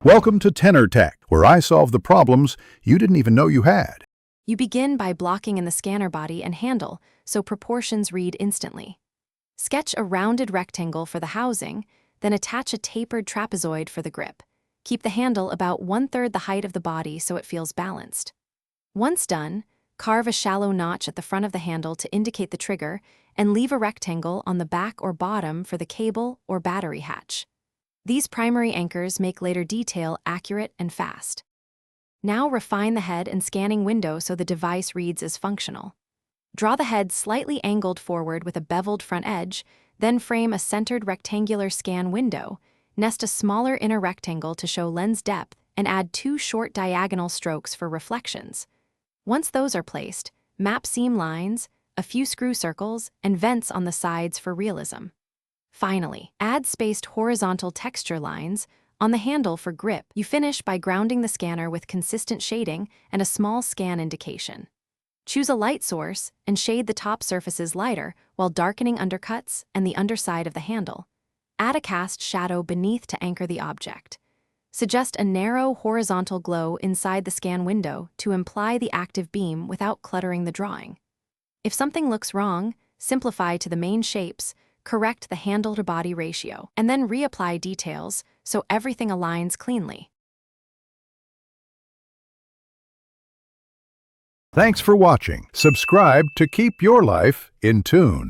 Welcome to Tenor Tech, where I solve the problems you didn't even know you had. You begin by blocking in the scanner body and handle, so proportions read instantly. Sketch a rounded rectangle for the housing, then attach a tapered trapezoid for the grip. Keep the handle about 1/3 the height of the body so it feels balanced. Once done, carve a shallow notch at the front of the handle to indicate the trigger, and leave a rectangle on the back or bottom for the cable or battery hatch. These primary anchors make later detail accurate and fast. Now refine the head and scanning window so the device reads as functional. Draw the head slightly angled forward with a beveled front edge, then frame a centered rectangular scan window, nest a smaller inner rectangle to show lens depth, and add 2 short diagonal strokes for reflections. Once those are placed, map seam lines, a few screw circles, and vents on the sides for realism. Finally, add spaced horizontal texture lines on the handle for grip. You finish by grounding the scanner with consistent shading and a small scan indication. Choose a light source and shade the top surfaces lighter while darkening undercuts and the underside of the handle. Add a cast shadow beneath to anchor the object. Suggest a narrow horizontal glow inside the scan window to imply the active beam without cluttering the drawing. If something looks wrong, simplify to the main shapes, correct the handle-to-body ratio, and then reapply details so everything aligns cleanly. Thanks for watching. Subscribe to keep your life in tune.